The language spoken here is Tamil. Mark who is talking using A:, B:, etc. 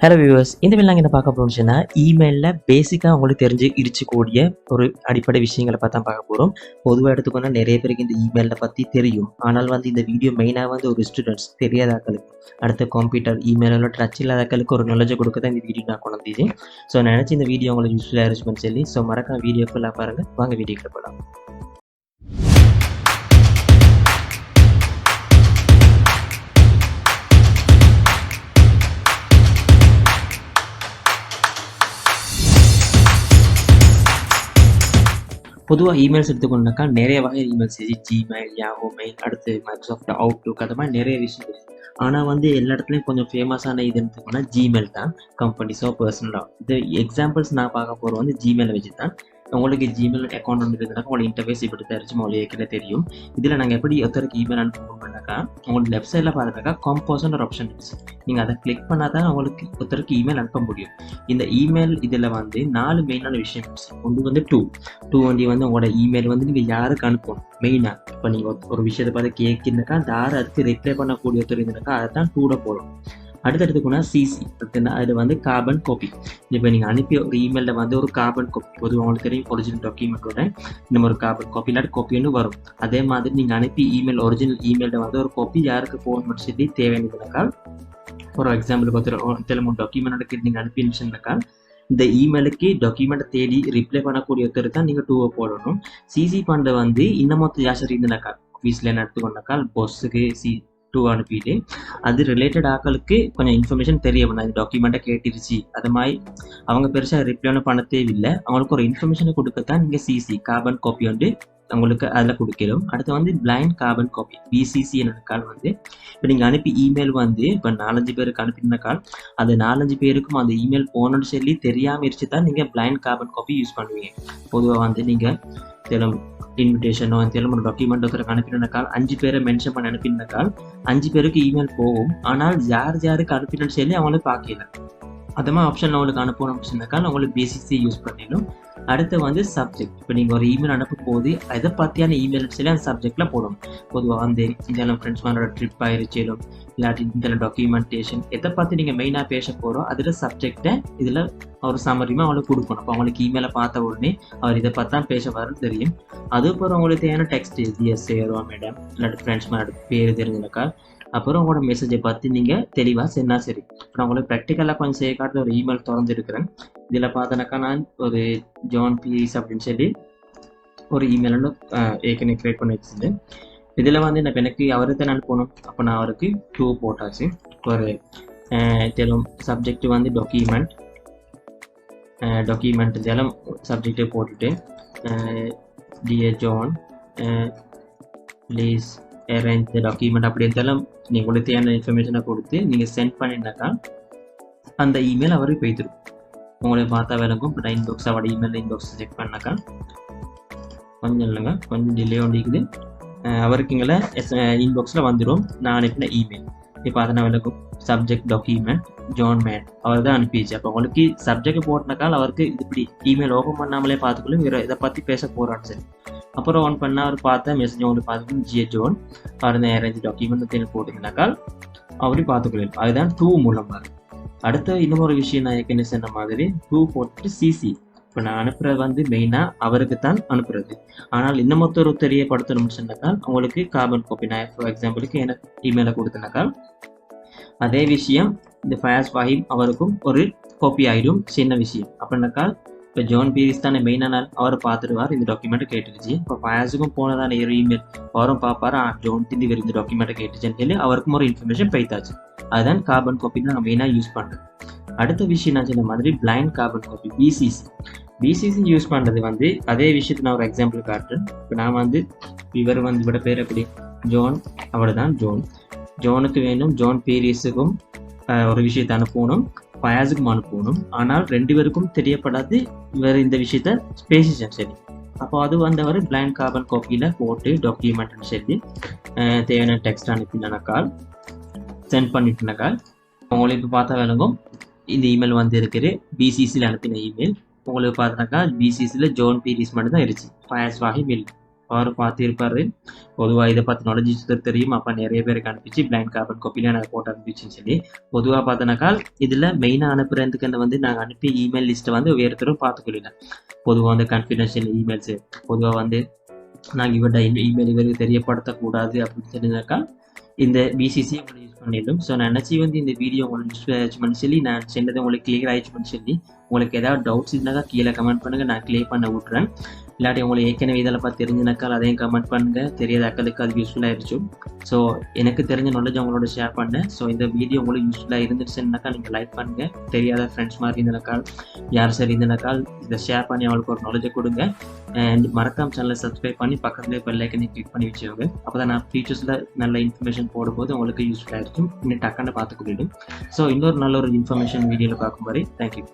A: ஹலோ வியூவர்ஸ், இந்த வீடியோல நாங்கள் என்ன பார்க்க போகிறோம்னு சொன்னால், இமெயிலில் பேசிக்காக உங்களுக்கு தெரிஞ்சு இருக்கக்கூடிய ஒரு அடிப்படை விஷயங்களை பார்த்தா பார்க்க போகிறோம். பொதுவாக எடுத்துக்கொண்டா நிறைய பேருக்கு இந்த இமெயிலை பற்றி தெரியும். ஆனால் இந்த வீடியோ மெயினாக ஒரு ஸ்டூடெண்ட்ஸ் தெரியாதாக்களுக்கு, அடுத்த கம்ப்யூட்டர் இமெயிலோட டச் இல்லாதாக்களுக்கு ஒரு நாலேஜை கொடுக்க தான் இந்த வீடியோ நான் கொண்டு வந்தேன். ஸோ நான் நினச்சி இந்த வீடியோ உங்களுக்கு யூஸ்ஃபுல்லாக இருந்துச்சுன்னு சொல்லி மறக்காம வீடியோ ஃபுல்லாக பாருங்கள். வாங்க வீடியோக்குள்ள போகலாம். பொதுவாக இமெயில்ஸ் எடுத்துக்கொண்டாக்கா நிறைய வகை இமெயில்ஸ் ஜிமெயில், யாஹூ மெயில், அடுத்து மைக்ரோசாஃப்ட் அவுட்லுக், அது மாதிரி நிறைய விஷயம் இருக்குது. ஆனால் எல்லா இடத்துலையும் கொஞ்சம் ஃபேமஸான இது எடுத்துக்கோன்னா ஜிமெயில் தான், கம்பெனிஸோ பர்சனலாக. இது எக்ஸாம்பிள்ஸ் நான் பார்க்க போகிற ஜிமெயிலை வச்சு தான். உங்களுக்கு ஜிமெயில் அக்கௌண்ட் ஒன்று இருக்குதுனாக்கா உங்களுக்கு இன்டர்ஃபேஸ் இப்படி தெரிஞ்சு உங்களுக்கு ஏற்கனவே தெரியும். இதில் நாங்கள் எப்படி ஒருத்தருக்கு இமெயில் அனுப்பணும்னாக்கா உங்களுக்கு லெஃப்ட் சைடில் பார்த்துட்டாக்கா கம்போஸ்ன்னு ஒரு ஆப்ஷன் இருக்குது. நீங்கள் அதை கிளிக் பண்ணால் தான் உங்களுக்கு ஒருத்தருக்கு இமெயில் அனுப்ப முடியும். இந்த இமெயில் இதில் 4 மெயினான விஷயம். ஒன்று டூ உங்களோட இமெயில் நீங்கள் யாருக்கு அனுப்பணும் மெயினாக. இப்போ நீங்கள் ஒரு விஷயத்தை பார்த்து கேட்குனாக்கா அந்த யார் அதுக்கு ரிப்ளை பண்ணக்கூடிய ஒருத்தர் இருந்தாக்கா அதை தான் டூட போடும். அடுத்தடுத்துக்குன்னா சிசி, அது கார்பன் காப்பி. இப்போ நீங்கள் அனுப்பிய ஒரு இமெயிலில் ஒரு கார்பன் காப்பி, பொதுவாக உங்களுக்கு தெரியும் ஒரிஜினல் டாக்குமெண்ட்டோட இந்த ஒரு கார்பன் காப்பி இல்லாட்டி காப்பின்னு வரும். அதே மாதிரி நீங்கள் அனுப்பி இமெயில் ஒரிஜினல் இமெயிலில் ஒரு காப்பி யாருக்கு போகணும்னு சொல்லி தேவையானதுனாக்கா, ஒரு எக்ஸாம்பிளுக்கு ஒருத்தர் டாக்குமெண்ட் நீங்கள் அனுப்பிச்சுனாக்கா இந்த இமெயிலுக்கு டாக்குமெண்ட்டை தேடி ரிப்ளை பண்ணக்கூடிய ஒருத்தர் தான் நீங்கள் டூவை போடணும். சிசி பண்ணுற இன்னமும் யாசர் இருந்தனாக்கா ஆஃபீஸில் என்ன எடுத்துக்கொண்டாக்கா பொஸ்ஸுக்கு டூ அனுப்பிட்டு அது ரிலேட்டட் ஆக்களுக்கு கொஞ்சம் இன்ஃபர்மேஷன் தெரிய வேணும். அந்த டாக்குமெண்ட்டை கேட்டுருச்சு அது மாதிரி அவங்க பெருசாக ரிப்ளை பண்ண தேவையில்லை. அவங்களுக்கு ஒரு இன்ஃபர்மேஷனை கொடுக்கத்தான் நீங்கள் சிசி கார்பன் காப்பி உங்களுக்கு அதில் கொடுக்கணும். அடுத்து பிளைண்ட் கார்பன் காப்பி பிசிசி என்னக்கால் இப்போ நீங்கள் அனுப்பி இமெயில் இப்போ 4-5 பேருக்கு அனுப்பினாக்கால் அது 4-5 பேருக்கும் அந்த இமெயில் போகணும்னு சொல்லி தெரியாமல் இருச்சு தான் நீங்கள் பிளைண்ட் கார்பன் காப்பி யூஸ் பண்ணுவீங்க. பொதுவாக நீங்கள் இன்விடேஷனோ ஒரு டாக்குமெண்ட் ஒருத்தருக்கு அனுப்பினாக்கால் 5 பேரை மென்ஷன் பண்ணி அனுப்பினாக்கால் 5 பேருக்கு இமெயில் போகும். ஆனால் யாருக்கு அனுப்பினு சொல்லி அவங்களுக்கு பார்க்கல. அது மாதிரி ஆப்ஷன் உங்களுக்கு அனுப்பணும் சொன்னாக்கால் உங்களுக்கு பிசிசி யூஸ் பண்ணிடணும். அடுத்து சப்ஜெக்ட். இப்போ நீங்கள் ஒரு இமெயில் அனுப்பும் போது எதை பற்றியான இமெயில் சொல்லி அந்த சப்ஜெக்டில் போடணும். பொதுவாக இந்த ஃப்ரெண்ட்ஸ் மேனோட ட்ரிப் ஆயிருச்சாலும் இல்லாட்டி இந்த டாக்குமெண்டேஷன் எதை பற்றி நீங்கள் மெயினாக பேச போகிறோம் அதில் சப்ஜெக்டை இதில் ஒரு சமரியமாக அவங்களுக்கு கொடுக்கணும். அப்போ அவங்களுக்கு இமெயிலை பார்த்த உடனே அவர் இதை பற்றி தான் பேச வரன்னு தெரியும். அதுக்கப்புறம் உங்களுக்கு தேவையான டெக்ஸ்ட் எஸ் சேருவா மேடம் இல்லாட்டி ஃப்ரெண்ட்ஸ் மேனோட பேர் தெரிஞ்சுனாக்கா அப்புறம் உங்களோட மெசேஜை பற்றி நீங்கள் தெளிவாக சொன்னா சரி. அப்புறம் உங்களுக்கு ப்ராக்டிக்கலாக கொஞ்சம் செய்ய காட்டுற ஒரு இமெயில் திறந்துருக்கிறேன். இதில் பார்த்தனாக்கா நான் ஒரு ஜான் பீஸ் அப்படின்னு சொல்லி ஒரு இமெயில் ஏற்கனவே க்ரியேட் பண்ணி வச்சுருந்தேன். இதில் எனக்கு அவருக்கு தான் அனுப்பணும். அப்போ நான் அவருக்கு 2 போட்டாச்சு. ஒரு சப்ஜெக்ட் டாக்குமெண்ட் இதெல்லாம் சப்ஜெக்டை போட்டுட்டு dear John please arrange the document அப்படி இருந்தாலும் நீங்கள் உங்களுக்கு தேவையான இன்ஃபர்மேஷனை கொடுத்து நீங்கள் சென்ட் பண்ணினாக்கா அந்த இமெயில் அவருக்கு போய்த்துடும். உங்களுக்கு பார்த்தா விளங்கும். இப்போ இன்பாக்ஸ் அவரோட இமெயில் இன்பாக்ஸ் செக் பண்ணாக்கா கொஞ்சம் இல்லைங்க, கொஞ்சம் டிலே ஒண்டிக்குது. அவருக்கு இங்கே இன்பாக்ஸில் வந்துடும் நான் அனுப்பின இமெயில். இப்போ அதை விளக்கும் சப்ஜெக்ட் டாக்குமெண்ட் ஜான் மேன் அவர் தான் அனுப்பிச்சு. அப்போ உங்களுக்கு சப்ஜெக்ட் போட்டினாக்கால் அவருக்கு இப்படி இமெயில் ஓப்பன் பண்ணாமலே பார்த்துக்கணும் வேறு இதை பற்றி பேச போகிறான்னு சரி. அப்புறம் ஒன் பண்ணால் அவர் பார்த்தா மெசேஜ் உங்களுக்கு பார்த்துக்கணும் ஜோன் அவர் அரேஞ்ச் டாக்குமெண்ட் போட்டிங்கனாக்கால் அப்படி பார்த்துக்கொள்ளும். அதுதான் 2 மூலம் வரும். அடுத்த இன்னொரு விஷயம் நான் ஏற்கனவே சொன்ன மாதிரி 2 போட்டு சிசி. இப்போ நான் அனுப்புறது மெயினாக அவருக்கு தான் அனுப்புறது. ஆனால் இன்னமொத்தொரு தெரியப்படுத்தணும்னு சொன்னாக்கால் உங்களுக்கு கார்பன் காப்பி நான் ஃபார் எக்ஸாம்பிளுக்கு எனக்கு இமெயிலை கொடுத்தனாக்கால் அதே விஷயம் இந்த ஃபயாஸ் ஃபாஹிம் அவருக்கும் ஒரு காப்பி ஆகிடும். சின்ன விஷயம் அப்படின்னாக்கால் இப்போ ஜான் பீரிஸ் தானே மெயினான அவர் பார்த்துருவார் இந்த டாக்குமெண்ட்டை கேட்டுருச்சு. இப்போ ஃபயாஸுக்கும் போனதான ஒரு இமெயில் அவரும் பார்ப்பாரு ஜான் திந்தி வேறு இந்த டாக்குமெண்ட்டை கேட்டுச்சுன்னு சொல்லி அவருக்கும் ஒரு இன்ஃபர்மேஷன் போய்த்தாச்சு. அதுதான் கார்பன் காப்பி நான் மெயினாக யூஸ் பண்ணுறேன். அடுத்த விஷயம் நான் சொன்ன மாதிரி blind carbon copy BCC use பண்ணுறது அதே விஷயத்தை நான் ஒரு எக்ஸாம்பிள் காட்டுறேன். இப்போ நான் இவர் இவரோட பேர் எப்படி ஜான் அவர் தான் ஜோனுக்கு வேணும் ஜான் பீரிஸுக்கும் ஒரு விஷயத்தை அனுப்பணும், ஃபயாஸுக்கும் அனுப்பணும். ஆனால் 2 பேருக்கும் தெரியப்படாது இவர் இந்த விஷயத்த பேசிச்சேன் சரி. அப்போ அது அவர் பிளைண்ட் கார்பன் காப்பியில் போட்டு டாக்குமெண்ட்னு சொல்லி தேவையான டெக்ஸ்ட் அனுப்பினாக்கால் சென்ட் பண்ணிட்டுனாக்கால் உங்களுக்கு பார்த்தா விளங்கும் இந்த இமெயில் இருக்குது பிசிசியில் அனுப்பின இமெயில். உங்களுக்கு பார்த்தாக்கா பிசிசியில் ஜான் பீரிஸ் மட்டும் தான் இருந்துச்சு, ஃபயாஸ் வாஹிம் இல்லை. அவர் பார்த்துருப்பாரு. பொதுவாக இதை பார்த்து நாலேஜ் தெரியும். அப்போ நிறைய பேருக்கு அனுப்பிச்சு பிளைண்ட் கார்பன் காப்பியில் எனக்கு போட்டு அனுப்பிச்சுன்னு சொல்லி பொதுவாக பார்த்தோன்னாக்கா இதில் மெயினாக அனுப்புறதுக்கு வந்து நாங்கள் அனுப்பி இமெயில் லிஸ்ட்டை வந்து ஒவ்வொருத்தரும் பார்த்துக்கொள்ளல. பொதுவாக வந்து கான்ஃபிடென்ஷியல் இமெயில்ஸு பொதுவாக வந்து நாங்கள் இவர்கிட்ட இமெயில் இவருக்கு தெரியப்படுத்தக்கூடாது அப்படின்னு தெரிஞ்சாக்கா இந்த பிசிசி உங்களை யூஸ் பண்ணிடும். ஸோ நான் நினச்சி வந்து இந்த வீடியோ உங்களுக்கு யூஸ் ஆயிடுச்சுன்னு சொல்லி நான் செஞ்சது உங்களுக்கு கிளியர் ஆயிடுச்சுன்னு சொல்லி உங்களுக்கு ஏதாவது டவுட்ஸ் இருந்தாக்கா கீழே கமெண்ட் பண்ணுங்கள், நான் கிளியர் பண்ண விட்றேன். இல்லாட்டி உங்களுக்கு ஏற்கனவே இதில் பார்த்து தெரிஞ்சுனாக்கால் அதையும் கமெண்ட் பண்ணுங்கள், தெரியாத அக்களுக்கு அது யூஸ்ஃபுல்லாக இருந்துச்சு. ஸோ எனக்கு தெரிஞ்ச நாலேஜ் உங்களோட ஷேர் பண்ணேன். ஸோ இந்த வீடியோ உங்களுக்கு யூஸ்ஃபுல்லாக இருந்துச்சுன்னாக்கா நீங்கள் லைக் பண்ணுங்கள். தெரியாத ஃப்ரெண்ட்ஸ் மாதிரி இருந்தனாக்கால் யார் சரி இருந்தனாக்கால் இதை ஷேர் பண்ணி அவங்களுக்கு ஒரு நாலேஜை கொடுங்க. அண்ட் மறக்காம சேனலை சப்ஸ்கிரைப் பண்ணி பக்கத்துலேயே பெல் ஐக்கனை கிளிக் பண்ணி வச்சுக்கோங்க. அப்போ தான் நான் ஃபியூச்சர்ஸில் நல்ல இன்ஃபர்மேஷன் போடும்போது உங்களுக்கு யூஸ்ஃபுல்லாக இருக்கும். இன்னும் டக்குன்னு பார்த்துக்கிட்டு. ஸோ இன்னொரு நல்ல ஒரு இன்ஃபர்மேஷன் வீடியோவில் பார்க்கும் வரை தேங்க்யூ.